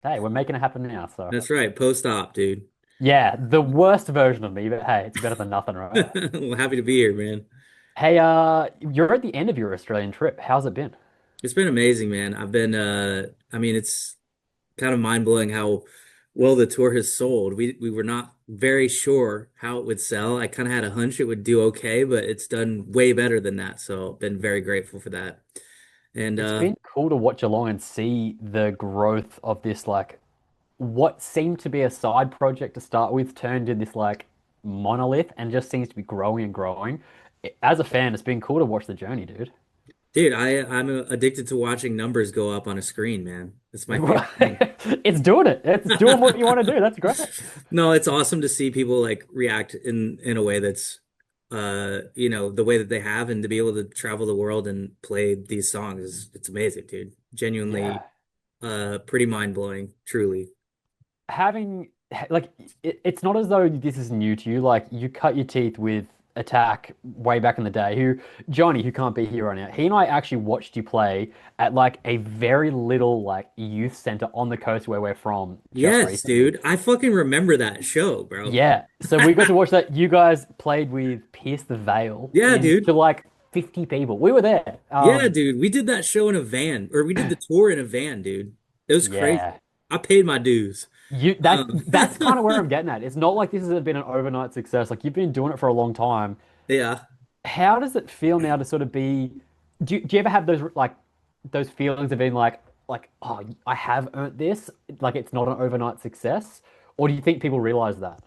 Hey, we're making it happen now. So That's right, post-op, dude. yeah, the worst version of me, but hey, it's better than nothing, right? Well, happy to be here, man. Hey, you're at the end of your Australian trip. How's it been? It's been amazing, man. I mean, it's kind of mind-blowing how well the tour has sold. We were not very sure how it would sell. I kind of had a hunch it would do okay, but it's done way better than that. So been very grateful for that. And It's been cool to watch along and see the growth of this, like what seemed to be a side project to start with turned into this like monolith and just seems to be growing and growing. As a fan, it's been cool to watch the journey, dude. dude, I'm addicted to watching numbers go up on a screen, man. It's my favorite thing. It's doing it. It's doing what you want to do. That's great. No, it's awesome to see people like react in a way that's the way that they have and to be able to travel the world and play these songs is it's amazing, dude. Genuinely Yeah. pretty mind-blowing, truly. Having like it's not as though this is new to you. Like you cut your teeth with Attack way back in the day. Who Johnny, who can't be here right now, he and I actually watched you play at like a very little like youth center on the coast where we're from just Yes, recently. dude. I fucking remember that show, bro. Yeah, so we got to watch that. You guys played with Pierce the Veil Yeah, in dude. to like 50 people. We were there. Yeah, dude. We did that show in a van, or we did the tour in a van, dude. It was crazy. Yeah. I paid my dues. You that Um, that's kind of where I'm getting at. It's not like this has been an overnight success. Like you've been doing it for a long time. yeah. How does it feel now to sort of be do you ever have those like those feelings of being like oh I have earned this like it's not an overnight success or do you think people realize that?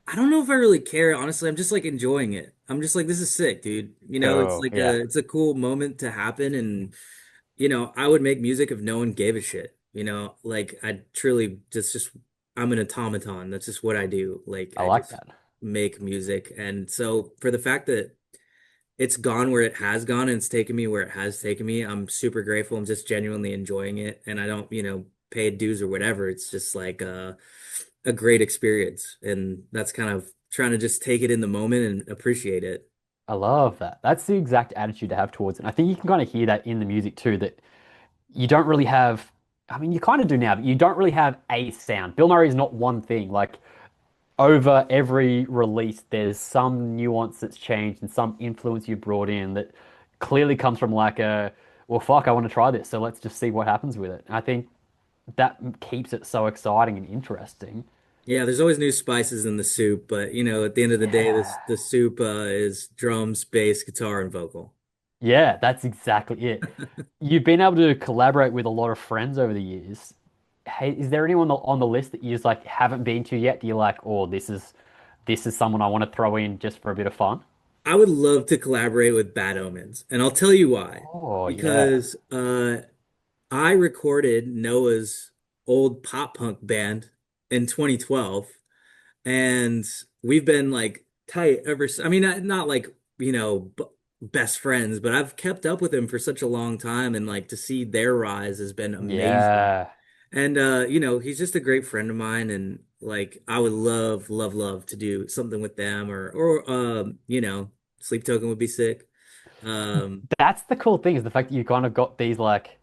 I don't know if I really care, honestly. I'm just like enjoying it. I'm just like, this is sick, dude. It's Cool. like Yeah. it's a cool moment to happen. And, I would make music if no one gave a shit. Like I truly just I'm an automaton. That's just what I do. Like I I like just that. make music. And so for the fact that it's gone where it has gone and it's taken me where it has taken me, I'm super grateful. I'm just genuinely enjoying it. And I don't, pay dues or whatever. It's just like a great experience. And that's kind of trying to just take it in the moment and appreciate it. I love that. That's the exact attitude to have towards it. And I think you can kind of hear that in the music too, that you don't really have, I mean, you kind of do now, but you don't really have a sound. Bill Murray is not one thing. Like over every release, there's some nuance that's changed and some influence you brought in that clearly comes from like a, well, fuck, I want to try this. So let's just see what happens with it. And I think that keeps it so exciting and interesting. Yeah, there's always new spices in the soup, but at the end of the day, this Yeah. the soup is drums, bass, guitar, and vocal. Yeah, that's exactly it. You've been able to collaborate with a lot of friends over the years. Hey, is there anyone on the list that you just like haven't been to yet? Do you like, oh, this is someone I want to throw in just for a bit of fun? I would love to collaborate with Bad Omens, and I'll tell you why. Oh yeah. Because I recorded Noah's old pop punk band in 2012, and we've been like tight I mean, not like, b best friends, but I've kept up with him for such a long time, and like to see their rise has been amazing. Yeah. And he's just a great friend of mine, and like I would love, love, love to do something with them, or Sleep Token would be sick. Um, That's the cool thing is the fact that you kind of got these like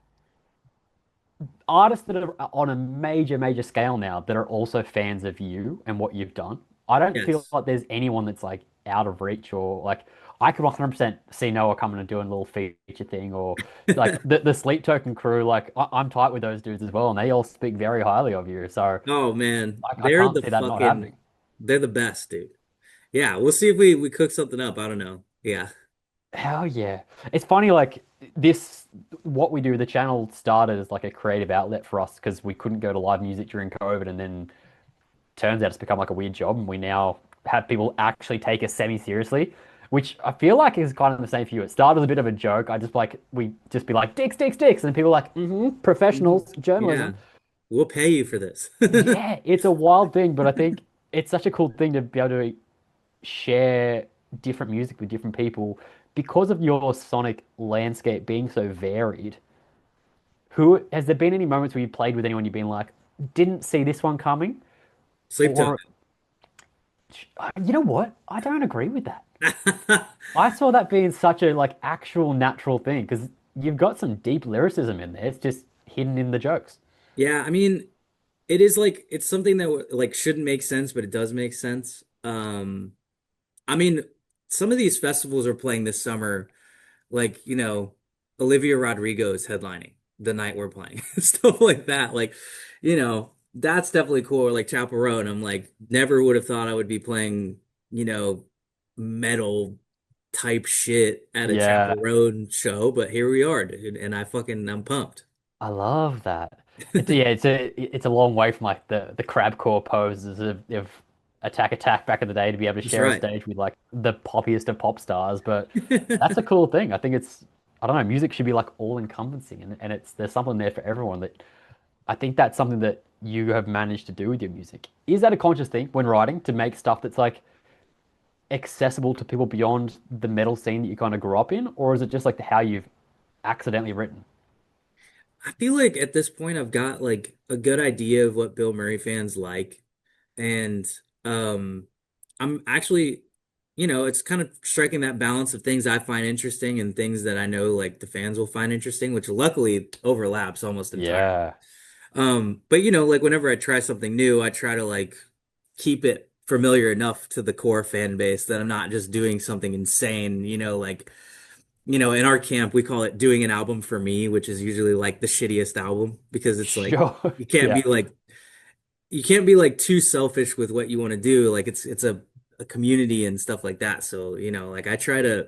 artists that are on a major, major scale now that are also fans of you and what you've done. I don't feel yes. like there's anyone that's like out of reach or like I could 100% see Noah coming and doing a little feature thing or like the Sleep Token crew. Like I'm tight with those dudes as well, and they all speak very highly of you. So Oh man, I can't see that not happening. they're the best, dude. Yeah, we'll see if we cook something up. I don't know. Yeah. Hell yeah. It's funny, like this, what we do, the channel started as like a creative outlet for us because we couldn't go to live music during COVID. And then turns out it's become like a weird job. And we now have people actually take us semi-seriously, which I feel like is kind of the same for you. It started as a bit of a joke. I just like, we just be like, dicks, dicks, dicks. And people are like, Mhm. professionals, Yeah. journalism. We'll pay you for this. Yeah, it's a wild thing, but I think it's such a cool thing to be able to share different music with different people because of your sonic landscape being so varied. Who has there been any moments where you played with anyone you've been like, didn't see this one coming? Sleep Or Token. you know what? I don't agree with that. I saw that being such a like actual natural thing because you've got some deep lyricism in there. It's just hidden in the jokes. Yeah, I mean, it is like it's something that like shouldn't make sense, but it does make sense. I mean, some of these festivals are playing this summer, like, Olivia Rodrigo is headlining the night we're playing, stuff like that. Like, that's definitely cool. Or like Chaperone, I'm like, never would have thought I would be playing, you know, metal type shit at a Yeah, Chaperone show, but here we are, dude, and I'm pumped. I love that. It's a long way from like the crabcore poses of Attack back in the day to be able to That's share a right. stage with like the poppiest of pop stars. But that's a cool thing. I think I don't know, music should be like all encompassing, and there's something there for everyone. That I think that's something that you have managed to do with your music. Is that a conscious thing when writing to make stuff that's like accessible to people beyond the metal scene that you kind of grew up in, or is it just like how you've accidentally written? I feel like at this point I've got like a good idea of what Bill Murray fans like. And um I'm actually, it's kind of striking that balance of things I find interesting and things that I know like the fans will find interesting, which luckily overlaps almost entirely. Yeah, But like whenever I try something new, I try to like keep it familiar enough to the core fan base that I'm not just doing something insane, like in our camp, we call it doing an album for me, which is usually like the shittiest album because it's like sure. you can't be Yeah, like you can't be like too selfish with what you want to do. Like it's a community and stuff like that. So, like I try to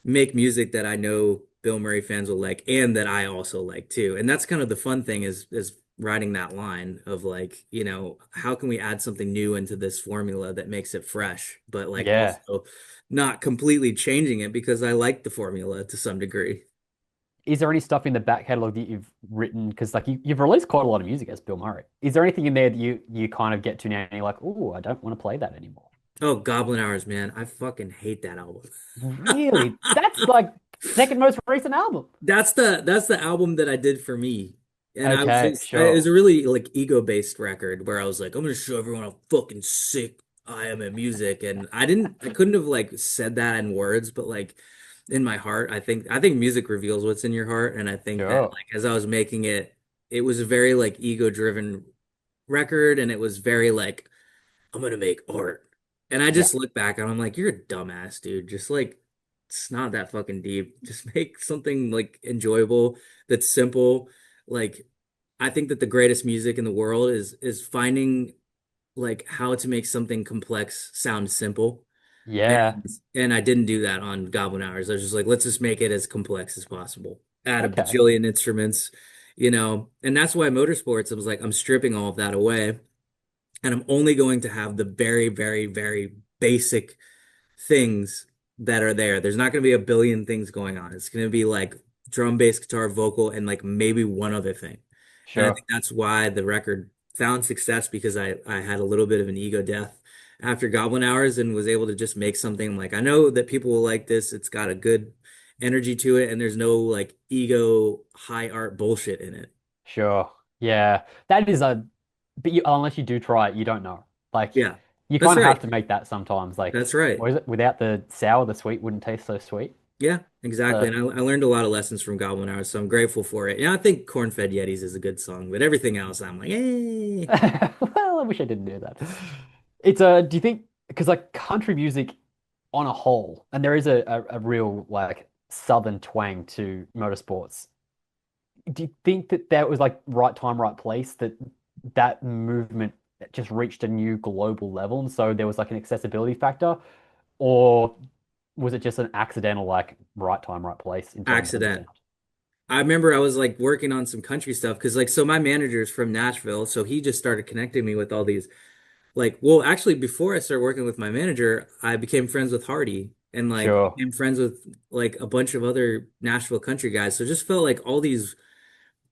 make music that I know Bill Murray fans will like and that I also like too. And that's kind of the fun thing is writing that line of like, how can we add something new into this formula that makes it fresh, but like yeah. also not completely changing it because I like the formula to some degree. Is there any stuff in the back catalog that you've written? Because like you've released quite a lot of music as Bill Murray. Is there anything in there that you kind of get to now and you're like, oh, I don't want to play that anymore? Oh, Goblin Hours, man. I fucking hate that album. Really? That's like second most recent album. That's the album that I did for me. And Okay, it was sure, a really like ego-based record where I was like, I'm gonna show everyone how fucking sick I am at music. And I couldn't have like said that in words, but like in my heart, I think music reveals what's in your heart. And I think that sure. like as I was making it, it was a very like ego-driven record, and it was very like I'm gonna make art. And I Yeah, just look back and I'm like, you're a dumbass, dude. Just like, it's not that fucking deep. Just make something like enjoyable that's simple. Like, I think that the greatest music in the world is finding like how to make something complex sound simple. yeah. And I didn't do that on Goblin Hours. I was just like, let's just make it as complex as possible. Add a Okay, bajillion instruments, and that's why Motorsports, I was like, I'm stripping all of that away and I'm only going to have the very, very, very basic things that are there. There's not going to be a billion things going on. It's going to be like drum, bass, guitar, vocal, and like maybe one other thing. And I sure. think that's why the record found success because I had a little bit of an ego death after Goblin Hours and was able to just make something like I know that people will like this. It's got a good energy to it, and there's no like ego high art bullshit in it. Sure. Yeah. That is but unless you do try it, you don't know. Like, Yeah, you that's kind of have right. to make that sometimes. Like, That's right. what is it? Without the sour, the sweet wouldn't taste so sweet. Yeah, exactly. Uh, And I learned a lot of lessons from Goblin Hours, so I'm grateful for it. I think Corn-Fed Yetis is a good song, but everything else, I'm like, eh. well, I wish I didn't do that. Do you think, because like country music on a whole, and there is a real like southern twang to motorsports. Do you think that that was like right time, right place, that that movement just reached a new global level, and so there was like an accessibility factor, or was it just an accidental like right time, right place in terms of the sound? Accident. I remember I was like working on some country stuff because like so my manager is from Nashville, so he just started connecting me with all these like well actually before I started working with my manager, I became friends with Hardy and like Sure, became friends with like a bunch of other Nashville country guys. So it just felt like all these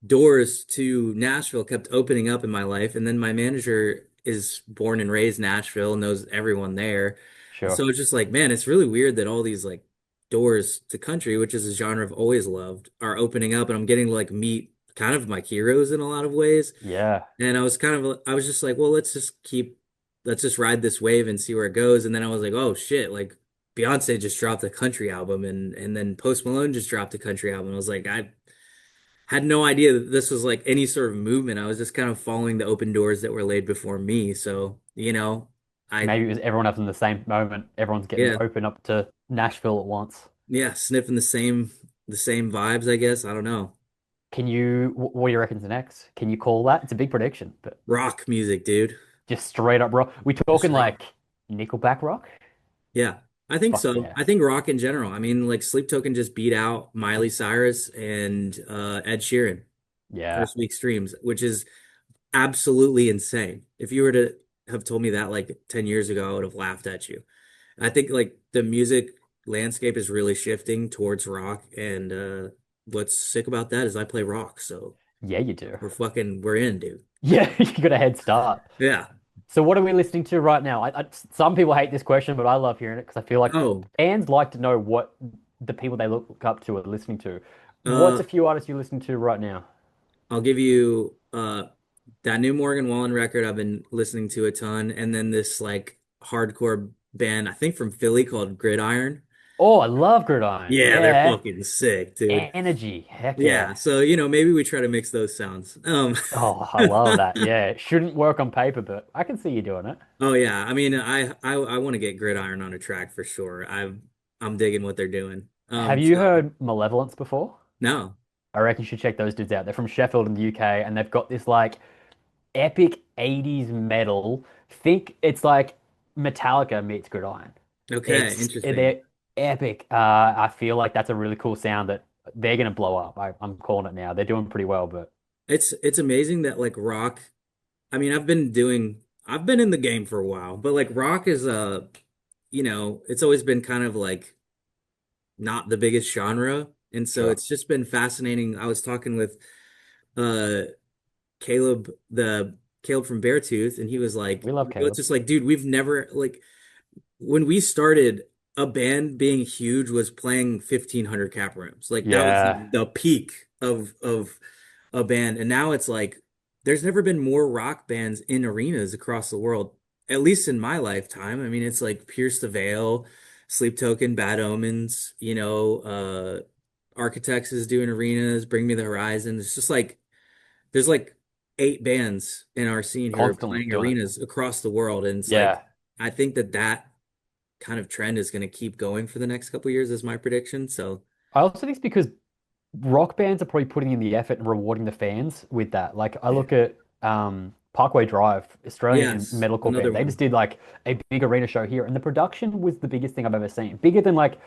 doors to Nashville kept opening up in my life. And then my manager is born and raised Nashville, knows everyone there. And sure. so it's just like, man, it's really weird that all these like doors to country, which is a genre I've always loved, are opening up and I'm getting to like meet kind of my heroes in a lot of ways. Yeah, And I was just like, well, let's just ride this wave and see where it goes. And then I was like, oh shit, like Beyonce just dropped a country album and then Post Malone just dropped a country album. I was like, had no idea that this was like any sort of movement. I was just kind of following the open doors that were laid before me. So, I Maybe it was everyone up in the same moment. Everyone's getting yeah, open up to Nashville at once. yeah, sniffing the same vibes, I guess. I don't know. What do you reckon's next? Can you call that? It's a big prediction, but Rock music, dude. just straight up rock. We Just talking rock. like Nickelback rock? Yeah, I think Fuck so. yeah. I think rock in general. I mean, like Sleep Token just beat out Miley Cyrus and Ed Sheeran Yeah. first week streams, which is absolutely insane. If you were to have told me that like 10 years ago, I would have laughed at you. I think like the music landscape is really shifting towards rock, and what's sick about that is I play rock, so Yeah, you do. we're in, dude. Yeah, you got a head start. Yeah. So what are we listening to right now? Some people hate this question, but I love hearing it because I feel like Oh, fans like to know what the people they look up to are listening to. What's uh, a few artists you listen to right now? I'll give you that new Morgan Wallen record I've been listening to a ton, and then this like hardcore band I think from Philly called Gridiron. Oh, I love Gridiron. Yeah, they're Yeah. fucking sick, dude. Energy. Heck Yeah, yeah. so maybe we try to mix those sounds. Oh, I love that. Yeah. It shouldn't work on paper, but I can see you doing it. Oh yeah, I mean, I want to get Gridiron on a track for sure. I'm digging what they're doing. Have you So heard Malevolence before? no, I reckon you should check those dudes out. They're from Sheffield in the UK and they've got this like epic 80s metal. Think it's like Metallica meets Gridiron. okay, interesting. They're epic. I feel like that's a really cool sound that they're gonna blow up. I'm calling it now. They're doing pretty well, but It's amazing that like rock. I mean, I've been in the game for a while, but like rock is it's always been kind of like not the biggest genre, and so sure. it's just been fascinating. I was talking with uh Caleb, the Caleb from Beartooth, and he was like, We love it's Caleb. just like, dude, we've never like when we started, a band being huge was playing 1,500 cap rooms. Like that was Yeah, the peak of a band. And now it's like there's never been more rock bands in arenas across the world, at least in my lifetime. I mean, it's like Pierce the Veil, Sleep Token, Bad Omens, Architects is doing arenas, Bring Me the Horizon. It's just like there's like 8 bands in our scene here constantly playing doing it. arenas across the world. And it's like Yeah. I think that kind of trend is going to keep going for the next couple of years is my prediction. So, I also think it's because rock bands are probably putting in the effort and rewarding the fans with that. Like I look at Parkway Drive, Australian yes, metalcore another band. They just one. did like a big arena show here, and the production was the biggest thing I've ever seen. Bigger than like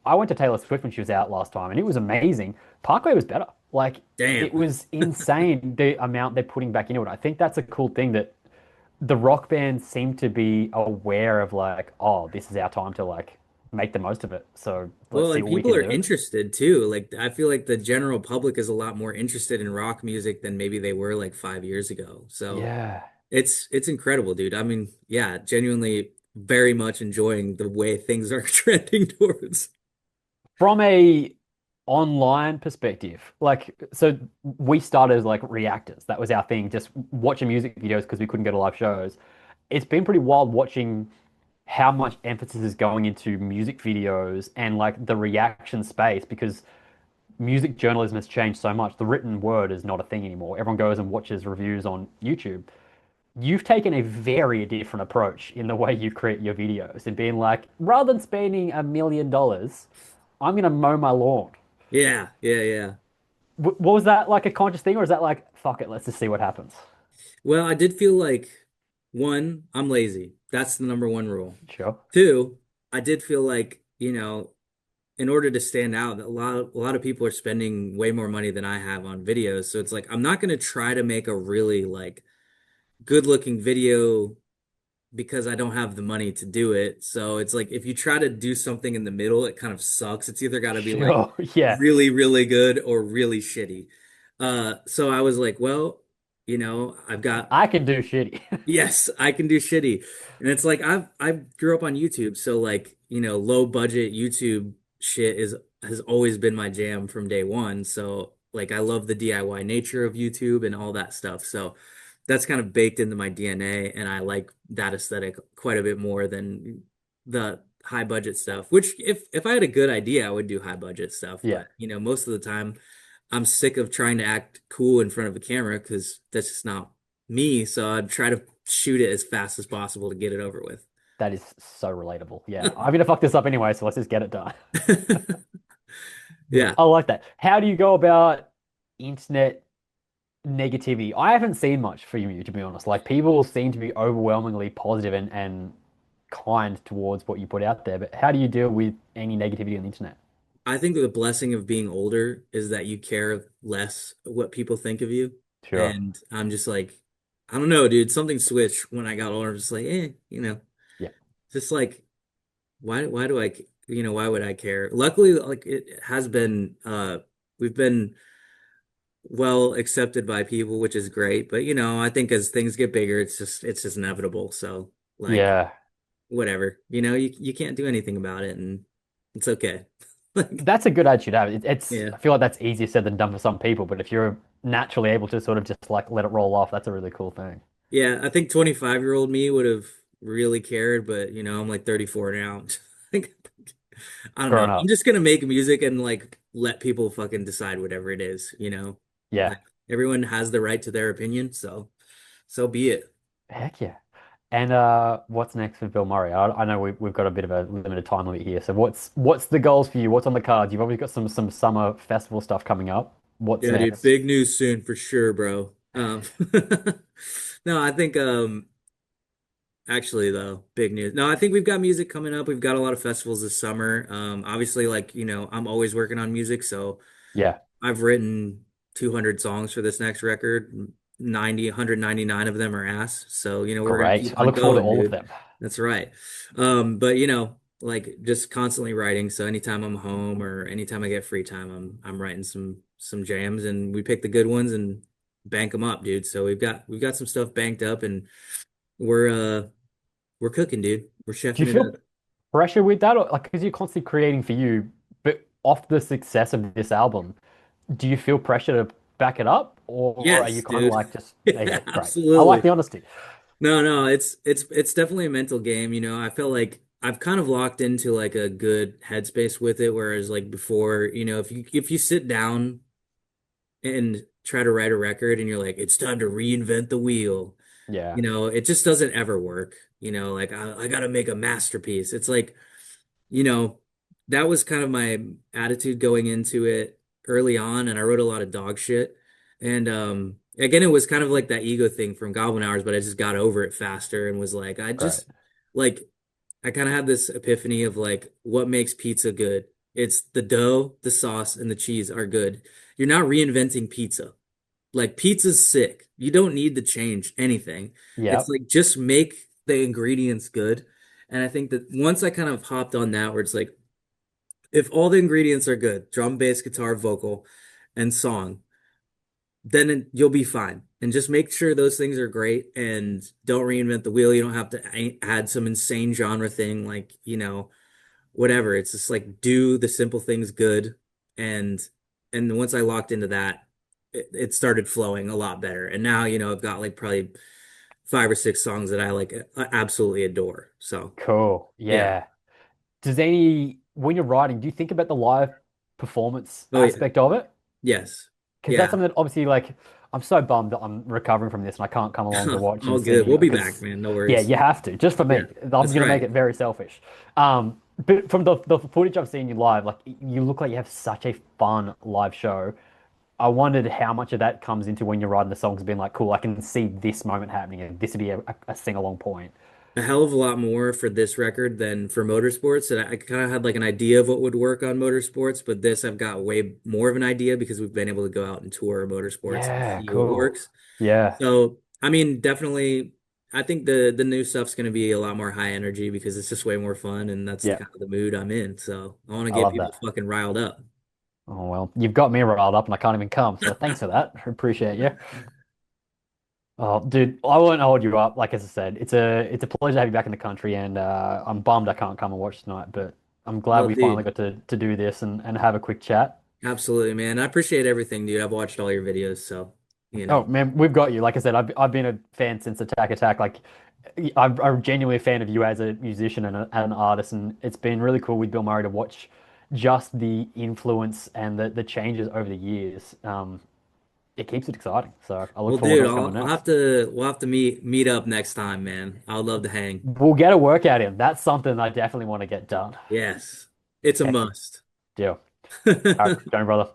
I went to Taylor Swift when she was out last time, and it was amazing. Parkway was better. Like Damn. it was insane the amount they're putting back into it. I think that's a cool thing that the rock bands seem to be aware of like, oh, this is our time to like make the most of it. So let's Well, see and what we people can are do. interested too. Like, I feel like the general public is a lot more interested in rock music than maybe they were like 5 years ago. So Yeah. it's incredible, dude. I mean, yeah, genuinely very much enjoying the way things are trending towards. From a online perspective, like so we started as like reactors. That was our thing, just watching music videos because we couldn't go to live shows. It's been pretty wild watching how much emphasis is going into music videos and like the reaction space because music journalism has changed so much. The written word is not a thing anymore. Everyone goes and watches reviews on YouTube. You've taken a very different approach in the way you create your videos and being like, rather than spending $1 million, I'm gonna mow my lawn. Yeah, yeah, yeah. Was that like a conscious thing, or is that like, fuck it, let's just see what happens? Well, I did feel like one, I'm lazy. That's the number one rule. Sure. Two, I did feel like, in order to stand out, a lot of people are spending way more money than I have on videos. So it's like I'm not going to try to make a really like good looking video because I don't have the money to do it. So it's like if you try to do something in the middle, it kind of sucks. It's either got to be like Sure. Yeah. really, really good or really shitty. So I was like, well, I've got I can do shitty. yes, I can do shitty. And it's like I grew up on YouTube, so like, low budget YouTube shit is has always been my jam from day one. So like I love the DIY nature of YouTube and all that stuff. So that's kind of baked into my DNA, and I like that aesthetic quite a bit more than the high budget stuff, which if I had a good idea, I would do high budget stuff, Yeah. but most of the time I'm sick of trying to act cool in front of a camera because that's just not me. So I try to shoot it as fast as possible to get it over with. That is so relatable. Yeah, I'm gonna fuck this up anyway, so let's just get it done. But Yeah, I like that. How do you go about internet negativity? I haven't seen much for you, to be honest. Like people seem to be overwhelmingly positive and kind towards what you put out there. But how do you deal with any negativity on the internet? I think the blessing of being older is that you care less what people think of you. Sure. And I'm just like, I don't know, dude. Something switched when I got older. I'm just like, Yeah. just like why do I, why would I care? Luckily, like it has been, we've been well accepted by people, which is great. But I think as things get bigger, it's just inevitable. So like, Yeah. whatever, you can't do anything about it, and it's okay. Like, That's a good attitude to have. yeah. I feel like that's easier said than done for some people, but if you're naturally able to sort of just like let it roll off, that's a really cool thing. Yeah, I think 25-year-old me would have really cared, but I'm like 34 now. Like, I don't know. Growing I'm up. just gonna make music and like let people fucking decide whatever it is. Yeah. Like everyone has the right to their opinion, so be it. Heck yeah. And what's next for Bill Murray? I know we've got a bit of a limited time limit here. So what's the goals for you? What's on the cards? You've obviously got some summer festival stuff coming up. What's Yeah, dude, next? big news soon for sure, bro. No, I think actually though, big news. No, I think we've got music coming up. We've got a lot of festivals this summer. Obviously, like, I'm always working on music, so Yeah, I've written 200 songs for this next record. 199 of them are ass. So, we're gonna great. keep I on look forward to going, all of dude. them. That's right. But like just constantly writing. So anytime I'm home or anytime I get free time, I'm writing some jams, and we pick the good ones and bank them up, dude. So we've got some stuff banked up, and we're we're cooking, dude. We're Do you chefing it feel up. pressure with that, or like because you're constantly creating for you, but off the success of this album, do you feel pressure to back it up, or are you Yes, kind of dude. like just Yeah, okay, great? I like absolutely. the honesty. No, no, it's definitely a mental game. I feel like I've kind of locked into like a good headspace with it, whereas like before, if you sit down and try to write a record and you're like, it's time to reinvent the wheel, Yeah, it just doesn't ever work. Like I gotta make a masterpiece. It's like, you know, that was kind of my attitude going into it early on, and I wrote a lot of dog shit. And again, it was kind of like that ego thing from Goblin Hours, but I just got over it faster and was like, great. like I kind of had this epiphany of like what makes pizza good. It's the dough, the sauce, and the cheese are good. You're not reinventing pizza. Like pizza's sick. You don't need to change anything. It's Yep. like just make the ingredients good. And I think that once I kind of hopped on that, where it's like, if all the ingredients are good, drum, bass, guitar, vocal, and song, then you'll be fine. And just make sure those things are great and don't reinvent the wheel. You don't have to add some insane genre thing like, whatever. It's just like do the simple things good. And once I locked into that, it started flowing a lot better. And now, I've got like probably 5 or 6 songs that I like absolutely adore. So, Cool. yeah. Yeah. When you're writing, do you think about the live performance Oh yeah. aspect of it? Yes. Because that's Yeah. something that obviously, like, I'm so bummed that I'm recovering from this and I can't come along to watch and All see good. We'll you. be back, Because, man. No yeah, worries. you have to, just for Yeah. me. I'm That's gonna make right. it very selfish. But from the footage I've seen you live, like, you look like you have such a fun live show. I wondered how much of that comes into when you're writing the songs, being like, cool, I can see this moment happening, and this would be a sing-along point. A hell of a lot more for this record than for Motorsports. And I kind of had like an idea of what would work on Motorsports, but this I've got way more of an idea because we've been able to go out and tour Motorsports and Yeah, see what cool. works. Yeah, So, I mean, definitely, I think the new stuff's going to be a lot more high energy because it's just way more fun, and that's the yeah, kind of the mood I'm in. So, I want to I get love people that. fucking riled up. Oh well, you've got me riled up and I can't even come. So thanks for that. Appreciate you. Oh, dude, I won't hold you up. Like as I said, it's a pleasure to have you back in the country, and I'm bummed I can't come and watch tonight. But I'm glad Well, we finally dude, got to do this and have a quick chat. absolutely, man. I appreciate everything, dude. I've watched all your videos, so you Oh know. man, we've got you. Like I said, I've been a fan since Attack Attack. Like I'm genuinely a fan of you as a musician and an artist, and it's been really cool with Bill Murray to watch just the influence and the changes over the years, it keeps it exciting. So I look Well, forward to dude, what's coming I'll have next. to we'll have to meet up next time, man. I would love to hang. We'll get a workout in. That's something I definitely want to get done. Yes. It's a Heck, must. deal. All right, Johnny brother.